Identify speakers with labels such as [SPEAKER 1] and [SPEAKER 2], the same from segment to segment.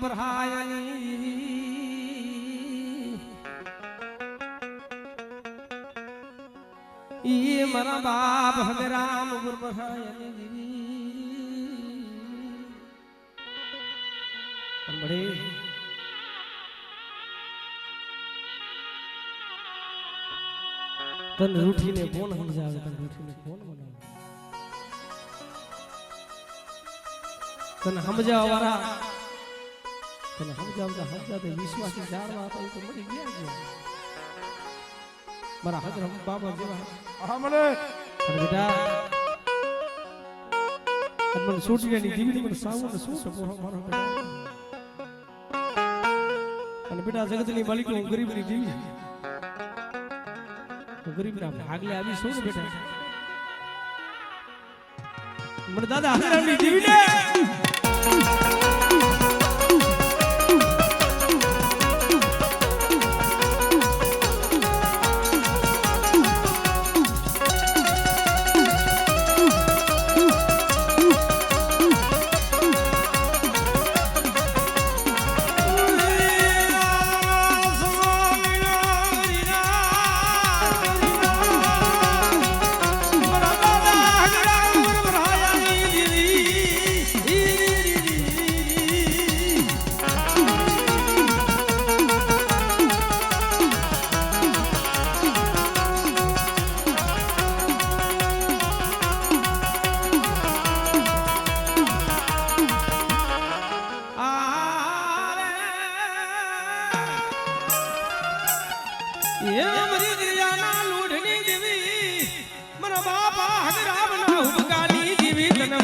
[SPEAKER 1] ભરહાયની ઈ મારા બાપ હવે રામ ગુર ભરહાયની બડે તન રૂઠીને કોણ સમજાવે તન રૂઠીને કોણ બનાવે તને સમજાવવા વાળા તને સમજાવતા વિશ્વાસી જાણવા હતા એ તો મળી ગયા મારા હજરમ બાબા જેવા હા મને અને બેટા મને છોટીની દીવી મને સાવું ને શું સપો મારો બેટા અને બેટા જગતની માલિક હું ગરીબની દીવી હું ગરીબના ભાગલે આવી છું ને બેટા મને દાદા હજરમની દીવી ને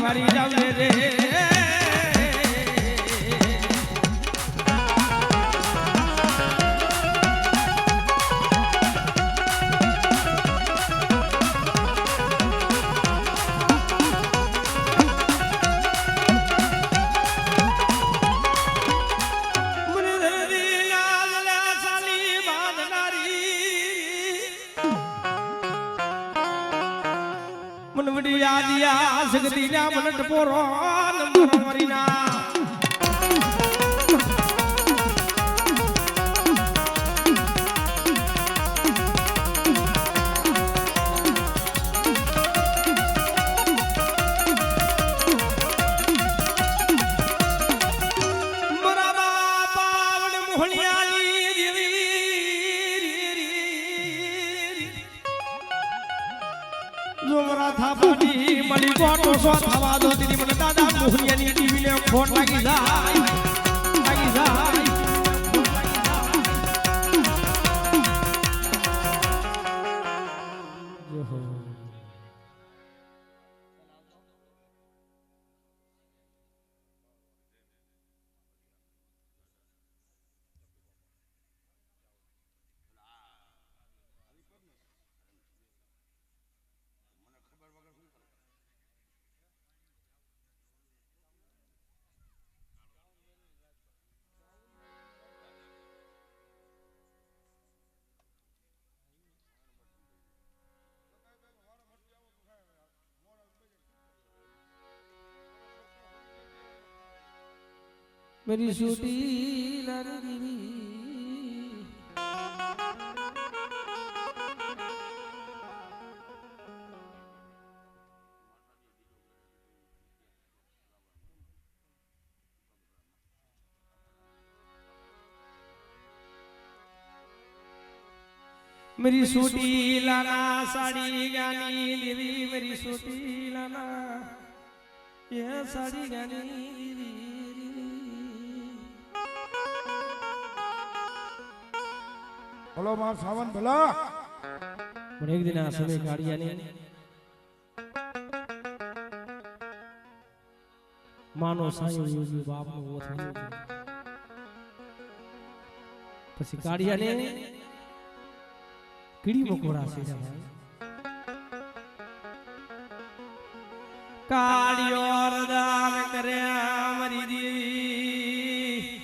[SPEAKER 1] મારી જાવને રે દિયા જગતી ના મનટ પોરો નમરીના મરાબા પાવન મોહણિયાલી દેવી જો મરા થાપાડી મળી કોટો સો થવા દો દીદી મને દાદા મોહનિયાની ટીવી ને ફોન લાગી જાય मेरी छोटी लाडली मेरी छोटी लाना साड़ी गानी देवी मेरी छोटी लाना ये साड़ी गानी
[SPEAKER 2] બોલો માર સાવન ભલા
[SPEAKER 1] મને એક દિન આ સમય કાઢ્યાને માનો સાયો યોગી બાપનો ઓથ પછી કાઢ્યાને કીડી મકોડા છે કાળિયો અરદાન કરે મારી દેવી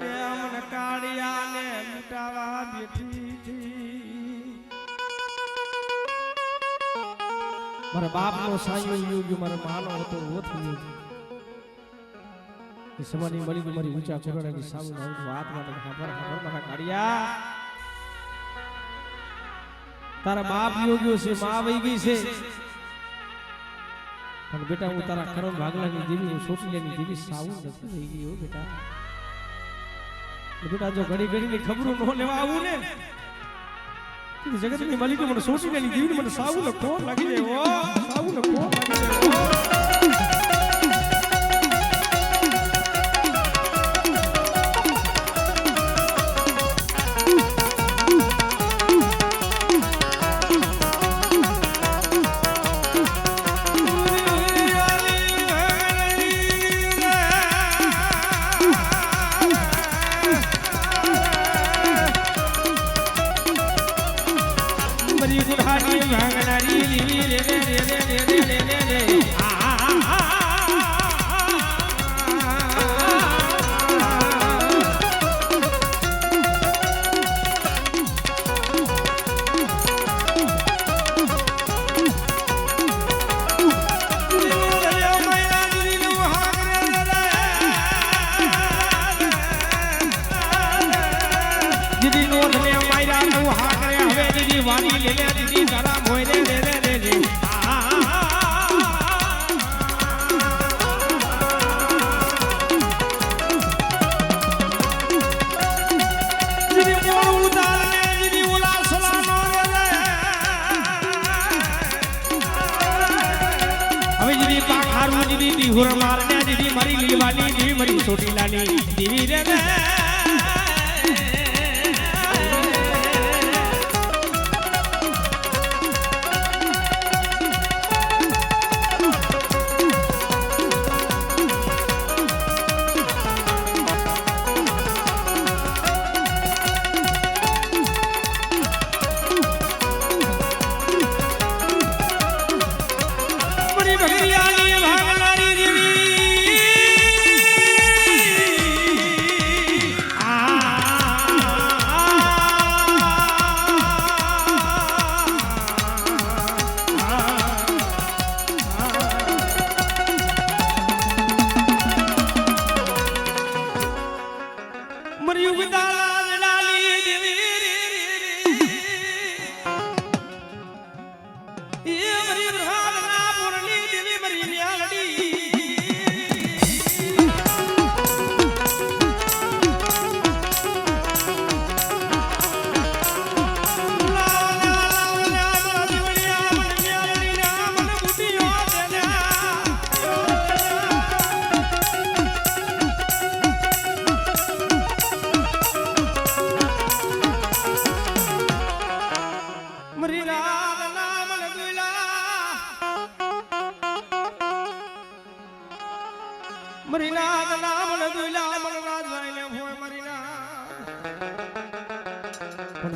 [SPEAKER 1] એમન કાળિયાને મિટાવા બેઠી થી મારા બાપનો સાયો યોગ્ય મારા માનો હતો ઓથ યોગ્ય समानी मली को मरी ऊंचा छोड़ा की सामू ना વાત માટે ખબર મારા કાડિયા તારા બાપ ગયો છે માં વઈ ગઈ છે પણ બેટા હું તારા કરમ ભાગલાની દેવી હું સોટીલાની દેવી સાવું નથી થઈ ગઈ હો બેટા બેટા જો ઘડી ઘડીની ખબરો નો લેવા આવું ને જગતની માલિકો મને સોટીલાની દેવી મને સાવું ને કોણ લાગી જાય ઓ સાવું ને કોણ લાગી જાય સોટીલાની દેવી રે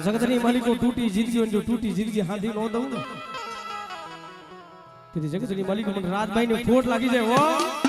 [SPEAKER 1] जगतनी मालिको टूटी जिंदगी जो टूटी जिंदगी हाथी नो दઉં ને तेरी जगतनी मालिको મને રાત ભાઈ ને ફોટ લાગી જાય ઓ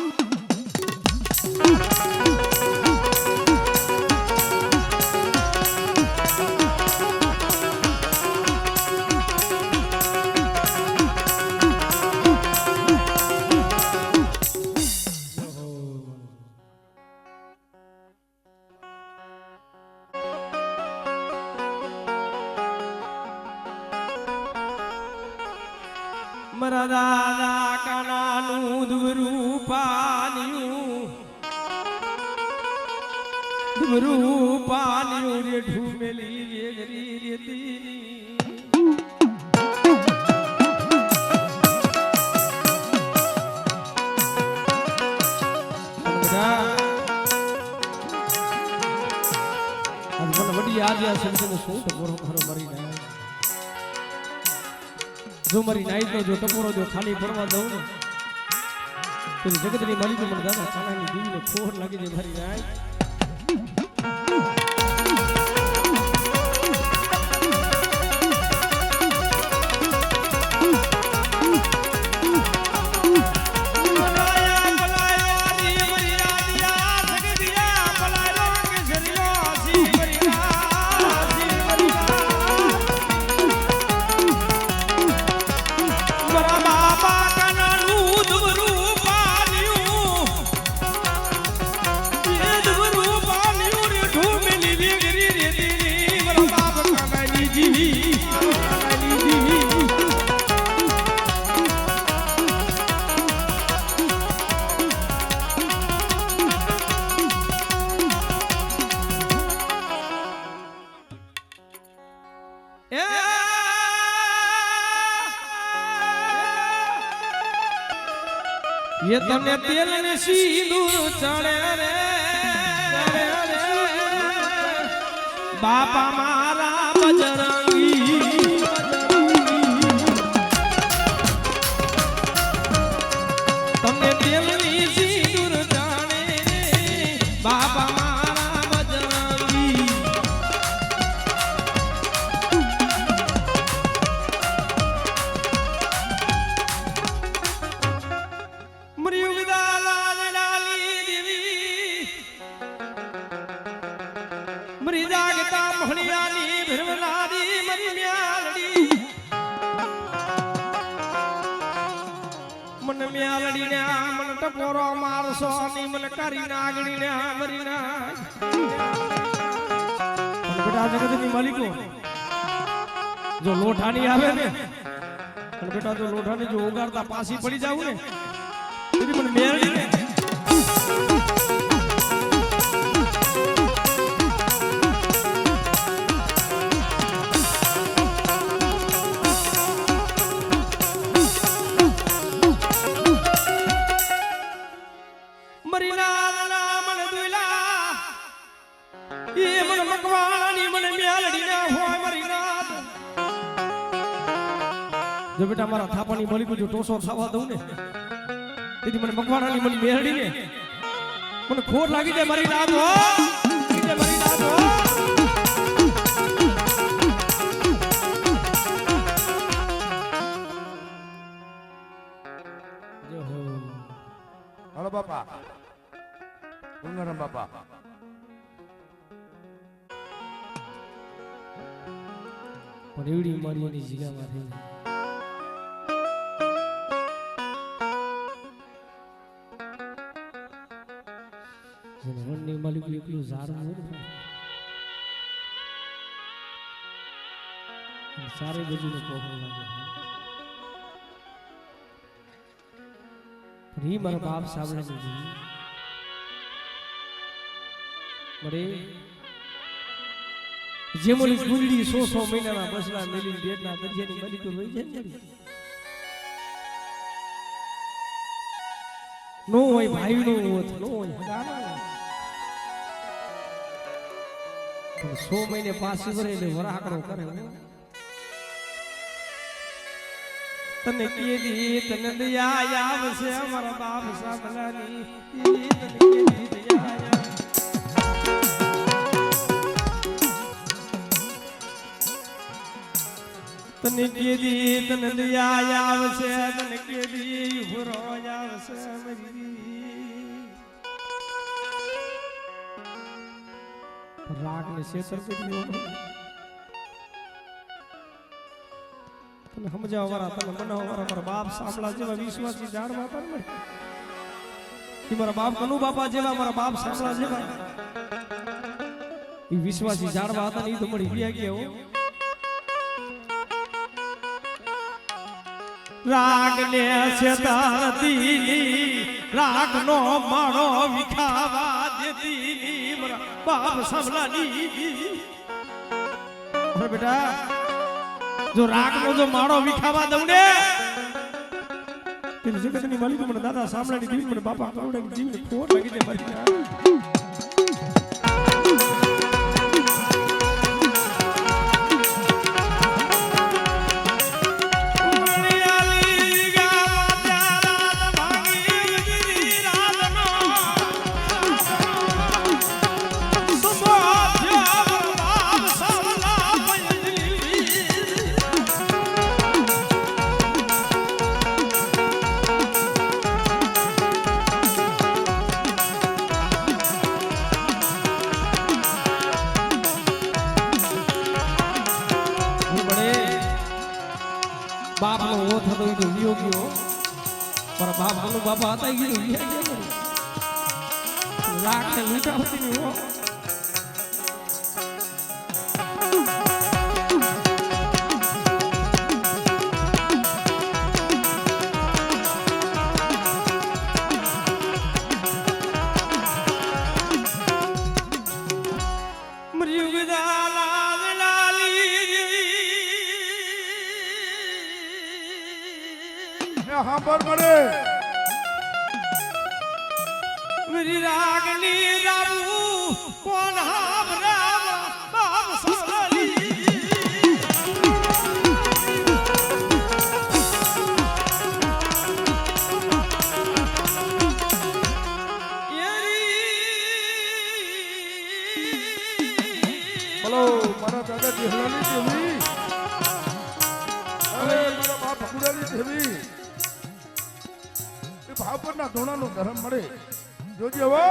[SPEAKER 1] मरा दादा कानानु दुबरू पानियो रे ढूमेली रे गरी रे तीनी आज मन वडी याद या समझने सो टपोरो घरो मरी गया जो मरी नाई तो जो टपोरो जो खाली पड़वा दઉં ને તો જગતની માલિકો મને દાદા કાનાની દીવીને ફોડ લાગી દે મારી નાઈ ये तने तेल ने सिंदूर चढ़े रे बापा मारा बजरंगी तने तेल ने सिंदूर चढ़े बापा मारा बजरंगी मरी जागता मोहनियानी भिरवनादी मरी म्यालड़ी मन म्यालड़ी ने मन टपोरो मारसो नी मन करी नागणी ने मरी ना बेटा जगतनी मालिको जो लोठानी आवे ने बेटा जो लोठानी जो उगाड़ता पासी पड़ी जाऊ ने तेरी मन म्यालड़ी ने जो बेटा मारा थापानी बोली को जो टोसो खावा दઉં ને તેથી મને મકવાણાની મને મેરડી ને મને ખોટ લાગી જાય મારી નાદ હો મારી નાદ હો જો હો
[SPEAKER 2] હાલો બાપા ગંગારામ બાપા
[SPEAKER 1] પણ એવડી મારીની જગ્યામાં થઈ વનની માલિક એકલું ઝાડવું સારી બાજુનો પ્રોબ્લેમ લાગે પણ એ મારા બાપ સાંભળે નથી મળે જે મોલી ગુંડી 100 મહિનાના બસલા મેલી ડેટના દરિયાની માલિકો લઈ જાય ને નો હોય ભાઈ નો હોત નો હોય હગાનો 100 મહિને પાછી વરે એટલે વરાકડો કરે તને કેદી તને દયા આવશે અમારા બાપ સાંભળાની તને કેદી દયા તને કેદી તને દયા આવશે તને કેદી ભરો આવશે રાગ ને શેતર કેટલી તને સમજાવવા વાળા તને બનાવવા વાળા મારા બાપ સાંભળા જેવા વિશ્વાસી જાણવા પર મળે કે મારા બાપ કનુ બાપા જેવા મારા બાપ સાંભળા જેવા એ વિશ્વાસી જાણવા હતા ને એ તો મળી ગયા કે હો રાગ ને શેતર દીની રાગ નો માળો વિખાવા દેતી મારા બાપ સાંભળાની અરે બેટા જો રાગ નો જો માળો વિખાવા દઉં ને તેની જગતની માલિક મને દાદા સાંભળાની દીવી મને બાપા કરોડા જીવને ખોટ લાગી દે મારી बाप नो वो था तो ये वियोगी हो पर बाप नो बापा आता ही ये क्या राग ने लूटा होती नहीं हो
[SPEAKER 2] સાંભળ મળે
[SPEAKER 1] કોણ હાવરાવા બાપ સોલલી
[SPEAKER 2] બોલો મારા દાદા જેહલાની દેવી અરે મારા બાપ ભગુડાની દેવી એ ભાવ પરના ધોણાનો ધર્મ મળે જોજે હો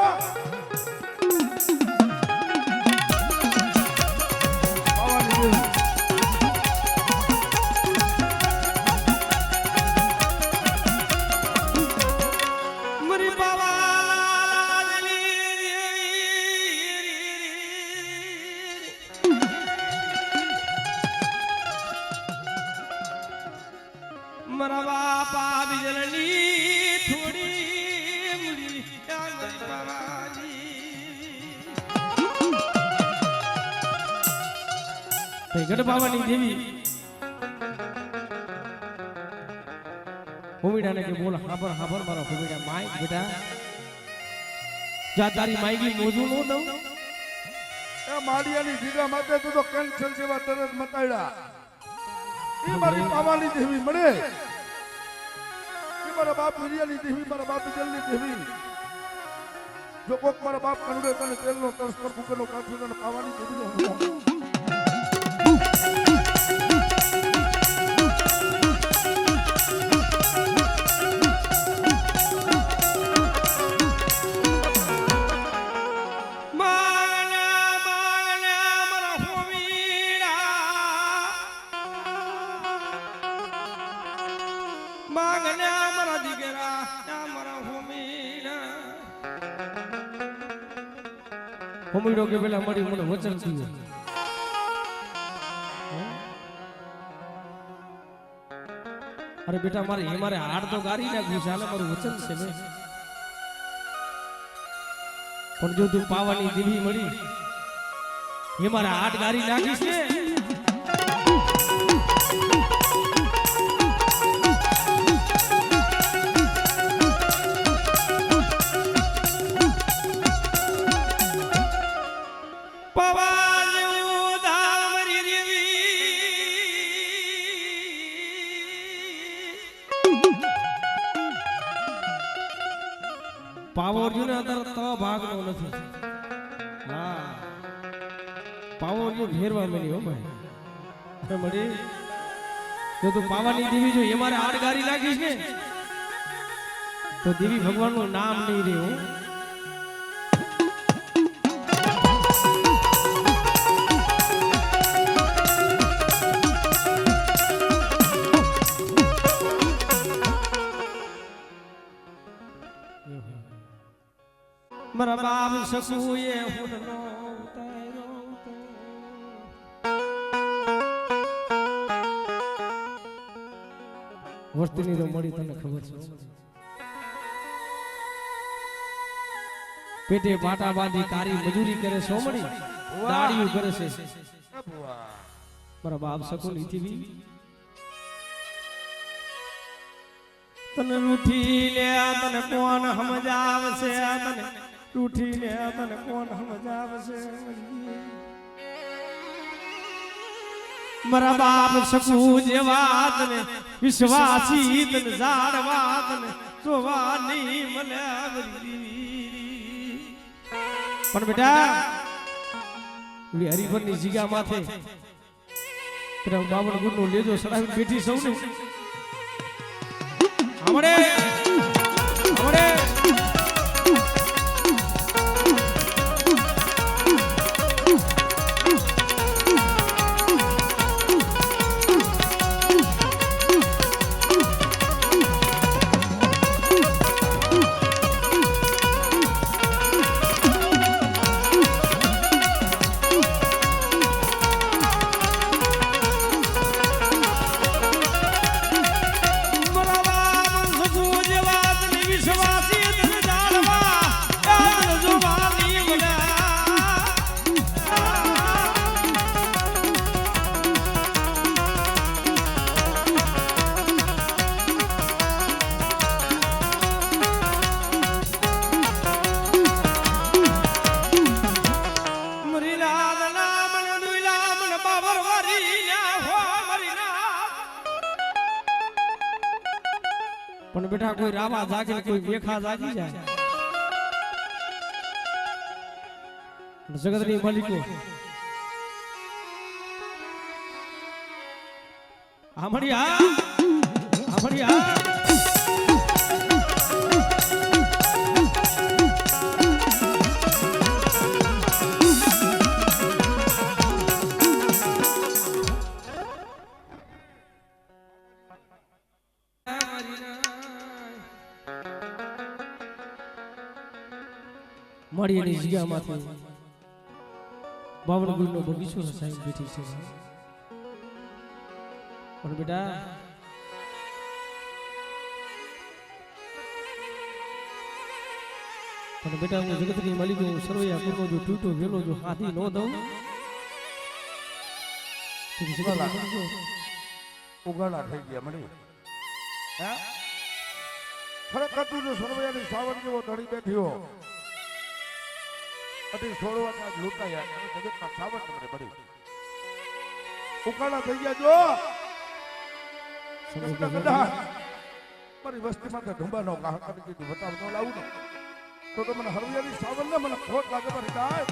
[SPEAKER 2] પાવાની દેવી
[SPEAKER 1] મરી બાવા મારા બાપા બિજલની થોડી મુડી ગઢ બાવાની દેવી હોમીડાને કે બોલ હાબર હાબર મારા હોમીડા માય બેટા જા તારી માયગી મોજું નો દઉં
[SPEAKER 2] એ માડિયાની ભીગા માતે તું તો કેન્સલ જેવા તરત મતાડ્યા એ મારી પાવાની દેવી મળે એ મારા બાપ વિરિયાની દેવી મારા બાપ જલની દેવી જો કોક મારા બાપ કનુડે તને તેલનો તરસ પર ફૂકેલો કાઢી તને પાવાની દેવીનો હુકમ
[SPEAKER 1] માંગના મારા દીકરા મારા હોમીડો કે પેલા મળી મને વચન થયું અરે બેટા મારે હાડ તો ગારી નાખ્યું છે હાલે મારું વચન છે ને પણ જો તું પાવાની દેવી મળી એ મારે હાડ ગારી નાખીશ ને પાવોર્યું ને અત્યારે તો ભાગનો નથી હા પાવોર્યું ફેરવા મળી હો ભાઈ મળી જો તું પાવાની દેવી જો એ મારે હાડ ગારી નાખીશ ને તો દેવી ભગવાનનું નામ નહીં રહે હું મારા બાપ સસુએ હુડનો ઉતાર્યો વસ્તીની તો મળી તને ખબર છે પેટે પાટા બાંધી કારી મજૂરી કરે સોમડી દાડીયું કરે છે મારા બાપ સકુની થી તને રૂઠી લે તને કોણ સમજાવશે તને રૂઠી લે તને કોણ સમજાવશે મારા બાપ સકુ જેવા તને વિશ્વાસી તને જાણવા તને જોવાની મને પણ બેટા હરિભરની જીગા માથે બાવન ગુણ નું લેજો સડાવી બેઠી સૌને हमरे हमरे બેટા કોઈ રાવા જાગે કોઈ મેખા જાગી જાય જગતની માલિકો આમડી આ મારી એની જગ્યામાંથી બાવન ગુણનો બગીચો સાહેબ બેઠી છે પણ બેટા હું જગતની માલિક હું સર્વૈયા કુરનો જો તૂટો વેલો જો હાથી નો દઉં
[SPEAKER 2] ઉગાડા થઈ ગયા મળી હે ખરેખર તું જો સર્વૈયાની સાવર જેવો ધણી બેઠ્યો અઢી છોડવાના લૂંટાયા જગતના સાવર તમને મળી ઉકાળા થઈ ગયા જો મારી વસ્તીમાં ઢુંબાનો કાહ કરી દીધું બતાવ ન લાવું ને તો મને હરવિયાની સાવર ને મને ખોટ લાગે મારી ગાય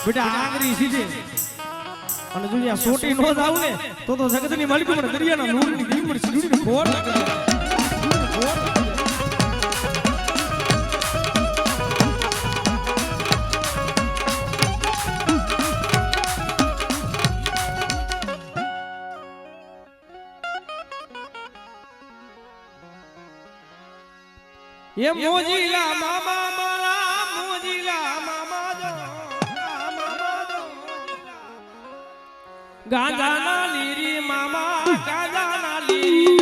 [SPEAKER 1] બેટા આંગરી સીધે અને જો આ સોટી નો જાવ ને તો જગતની માલિક પણ દરિયાના નૂરની દીમડી સીધી ખોટ એ મોજીલા મામા મારા મોજીલા મામા ગાંજા ના લીરી મામા ગાંજા ના લીરી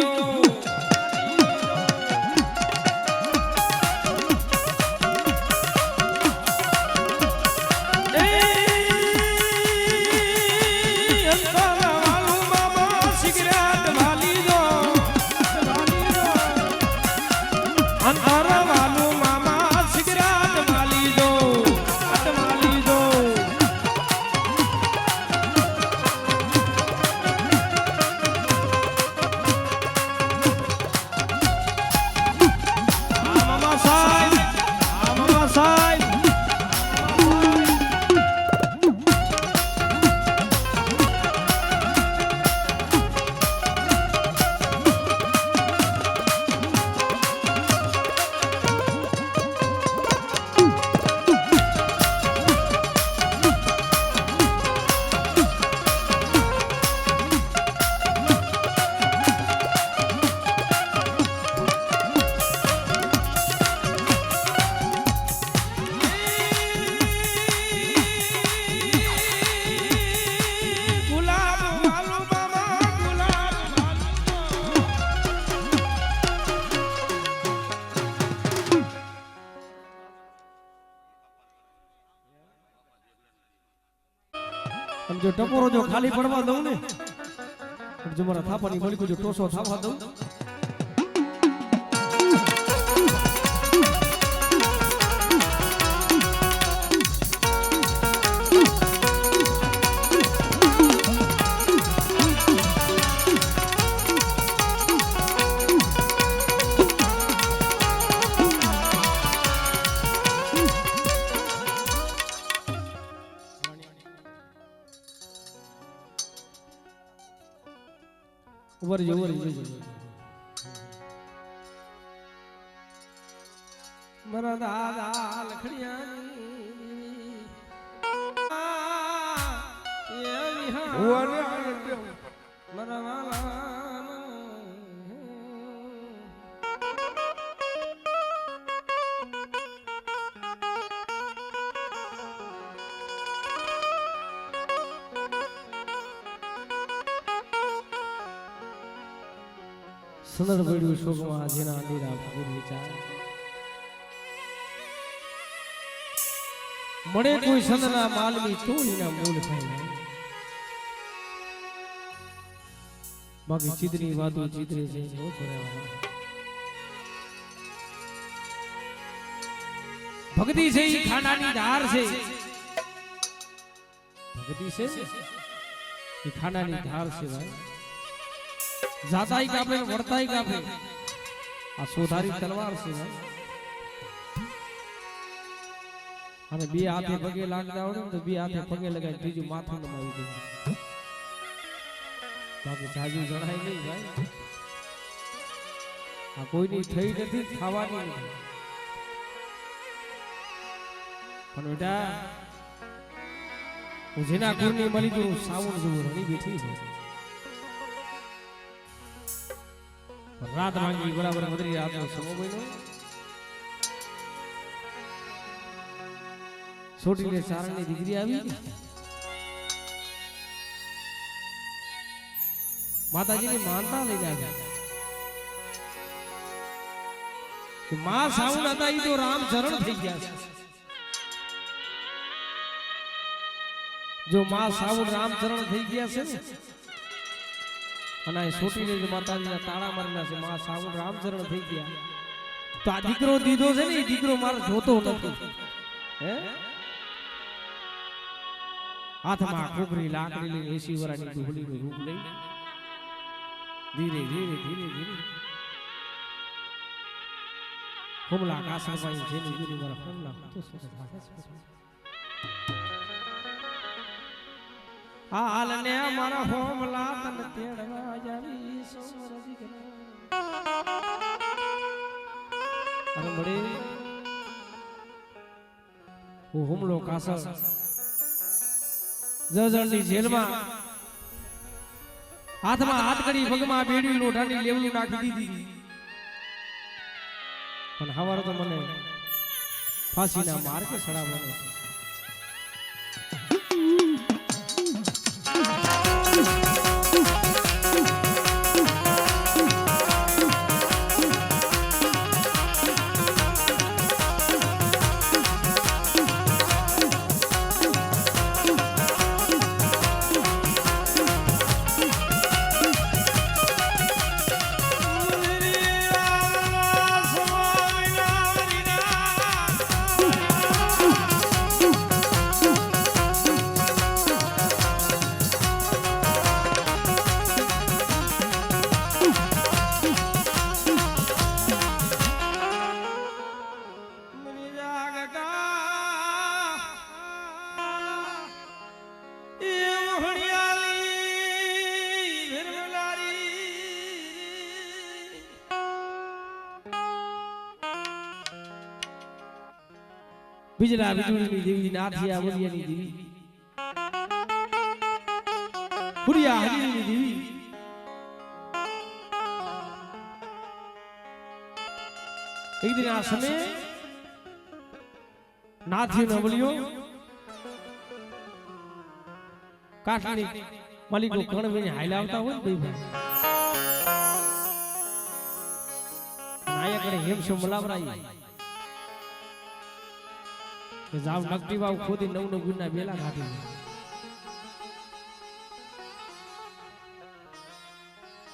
[SPEAKER 1] સિગરેટ વાલી દો અંધારા વાલું મામા સિગરેટ વાલી દો વાલી દો જો ટપોરો જો ખાલી પડવા દઉં ને જો મારા થાપાની મલિકો જો ટોસો થાવા દઉં વરજો મારા દાદા લખડિયા
[SPEAKER 2] ભુવાને આનંદ દેવું.
[SPEAKER 1] મારા વાલા સુંદર પડ્યું શોકમાં જેના અંધેરા ફગીર વિચાર મળે કોઈ સંતના માલની તો એના મૂળ થાય બાકી ચિત્રની વાતો ચિત્રે છે નો છોડ્યા ભક્તિ છે ઈ ખાનાની ધાર છે ભક્તિ છે ઈ ખાનાની ધાર છે ભાઈ જાતાઈ કાપે વડતાઈ કાપે આ સોધારી તલવાર છે ભાઈ અને બે હાથે પગે લાગતા આવડે તો બે હાથે પગે લગાવી ત્રીજું માથું નમાવી દે બાકી જાજુ જણાય નહીં ભાઈ આ કોઈની થઈ નથી ખાવાની નથી પણ બેટા હું જેના કુળની મળી ગયું સાવણ જેવું રણી બેઠી છે રાત માંગી બરાબર મદરી રાતનો સમય બન્યો છોટીને ચારણની દીકરી આવી માતાજીની માનતા લઈને આવ્યા કે માં સાવણ હતા ઈ તો રામ ચરણ થઈ ગયા છે જો માં સાવણ રામ ચરણ થઈ ગયા છે ને અને છોટીને માતાજીના તાળા મારેલા છે માં સાવણ રામ ચરણ થઈ ગયા તો આ દીકરો દીધો છે ને એ દીકરો મારો જોતો નથી હે હાથમાં ખોખરી લાકડી લઈને 80 વર્ષની ડુહલીનું રૂપ લઈ ધીરે ધીરે ધીરે ધીરે હુમલા કાસરભાઈ જેની ગુની મારા હુમલા તો હાલને મારા હુમલા તન તેડવા જાવી સોમર દીકરા અરે બડે હું હુમલો કાસર જજળની જેલમાં હાથમાં હાથ કરી પગમાં બેડી લોઢાની લેવલું નાખી દીધી પણ હવારે તો મને ફાંસીના માર્ગે ચડાવવાનો છે बिजला बिजुली देवी नाथिया बोलियानी देवी हुरिया हरिनी देवी एक दिन आ समय नाथियो न बोलियो काटनी मलिको कण में हाइलावता हो भाई भाई नायक ने हेम से मलावराई जाव नकटी वाव खोदी नव नव गुना बेला काटी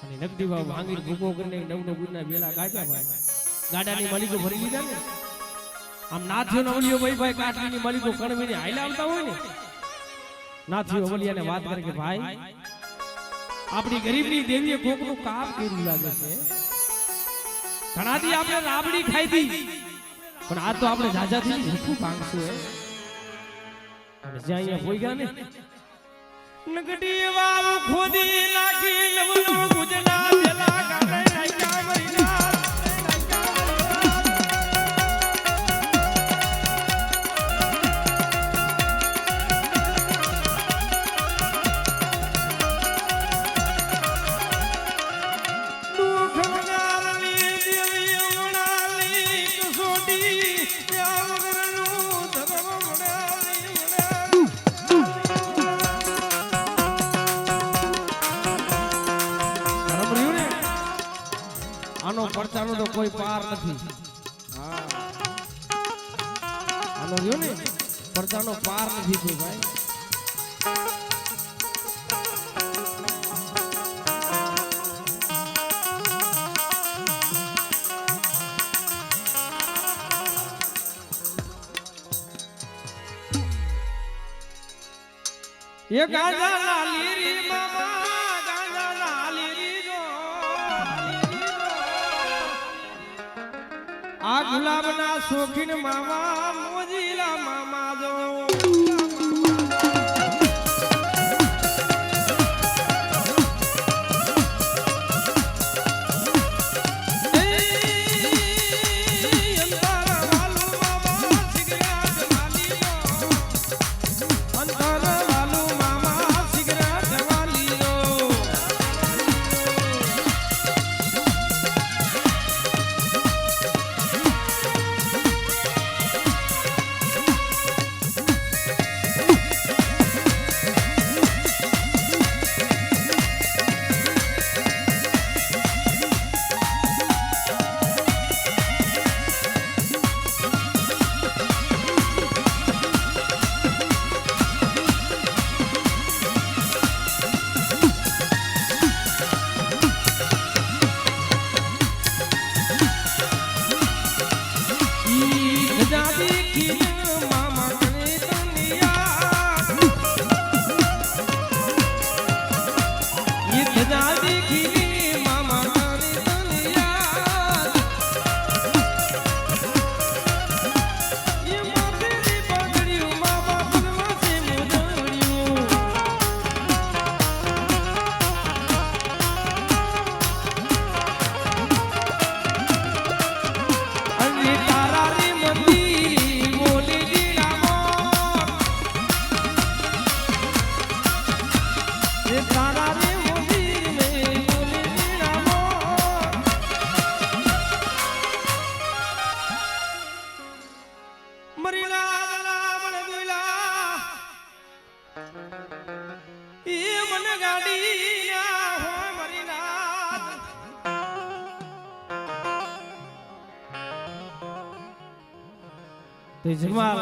[SPEAKER 1] અને નકટી વાવ ભાંગી ભૂકો કરીને નવ નવ ગુના બેલા કાઢ્યા ભાઈ ગાડાની માલિકો ભરી લીધા ને આમ નાથિયો નવલિયો ભાઈ કાટલીની માલિકો કણવીને હાઈલા આવતા હોય ને નાથિયો અવલિયાને વાત કરે કે ભાઈ આપણી ગરીબની દેવીએ કોકનું કામ કર્યું લાગે છે ઘણાથી આપણે રાબડી ખાઈ હતી પણ આ તો આપણે જાજાથી ભૂખું ભાંગશું હે અને જ્યાં અહીંયા હોઈ ગયા ને નકટી વાવ ખોદી નાખી લવનો ગુજના પેલા ગાડે નાખ્યા મહિના સોટી ત્યાં વગરનું ધર્મ મળ્યા આનો પડતાનો તો કોઈ પાર નથી. હા આનો રહ્યો ને પડતાનો પાર નથી કોઈ ભાઈ. એ ગાંજા લાલી રી મામા ગાંજા લાલી રી જો આ ગુલાબના શોખીન મામા મોજીલા મામા જો જમાલ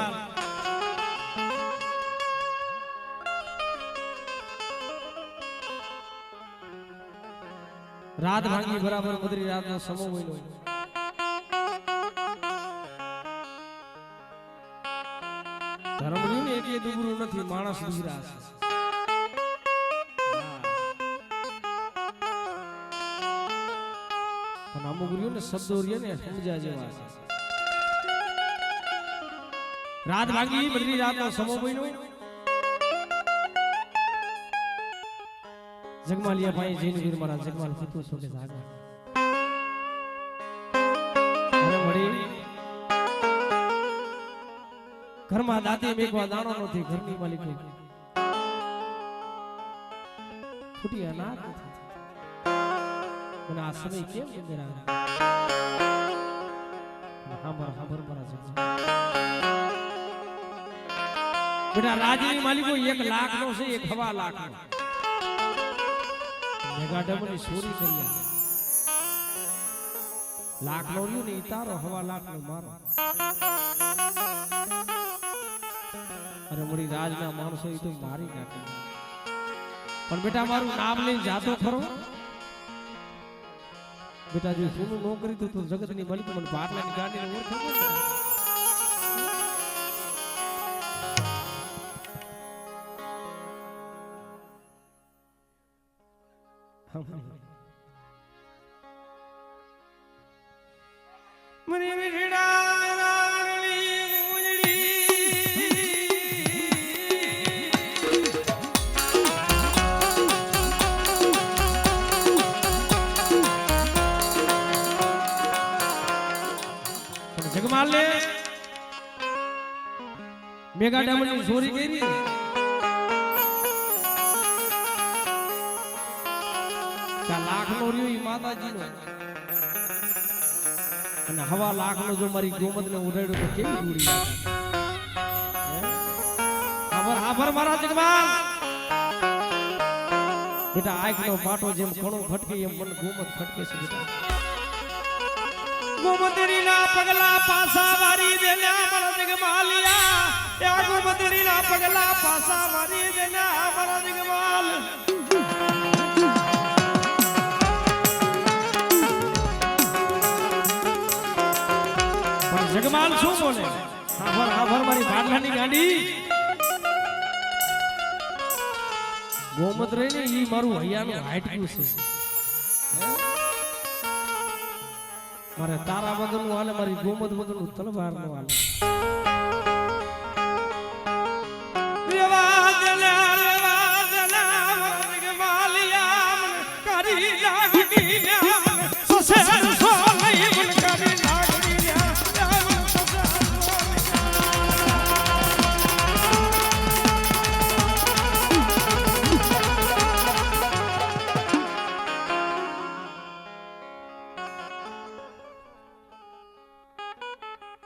[SPEAKER 1] રાત ભાંગી બરાબર બદરી રાતનો સમો બન્યો. ધર્મ રહ્યું ને એટલે દુબરું નથી, માણસ દુબરા છે. પણ અમુક રહ્યું ને શબ્દો રહ્યો ને સમજ્યા જેવા છે. રાત ભાંગી બદરી રાતનો સમો બન્યો. જગમાલિયા ભાઈ જૈનવીર મારા જગમાલ ફતું છો કે જાગા અરે વળી ઘરમાં દાંતી મેકવા દાણો નથી. ઘરની માલિક ફૂટી અનાથ નથી. મને આ સમય કેમ અંદર આવે? હાંભર હાંભર મારા જગમાલ બેટા રાજની માલિકો 1 લાખ નો છે, 1.25 લાખ નો મેગાડમની ચોરી કરી. લાખ નો રહ્યું ને તારો, 1.25 લાખ નો મારો. અરે મળી રાજના માણસો એ તો મારી નાખે. પણ બેટા મારું નામ લઈને જાતો ખરો બેટા. જો સોનું નો કરી તો જગતની માલિક મને બાટલાની ગાડીને ઓળખે. મરી વિડા રાગણી મુજડી જગમાલ ને મેગા ડાયમંડ ચોરી કરી. લાખ નો રહ્યો માતાજી નો. અને 1.5 લાખનો જો મારી ગોમતને ઉડાડ્યો તો કેવી ઉડી જાય. આભાર મારા જગમાલ. બેટા આંખનો પાટો જેમ ઘણો ખટકે એમ મન ગોમત ખટકે છે બેટા. ગોમતરી ના પગલા પાસા વારી દેના મારા જગમાલિયા. એ ગોમતરી ના પગલા પાસા વારી દેના મારા જગમાલ. જગમાલ શું બોલે? આભાર મારી ભાડલાની ગાડી. ગોમત રહીને ઈ મારું હૈયાનું હાટક્યું છે. મારે તારા વગરનું હાલે, મારી ગોમત વગરનું તલવાર નું હાલે.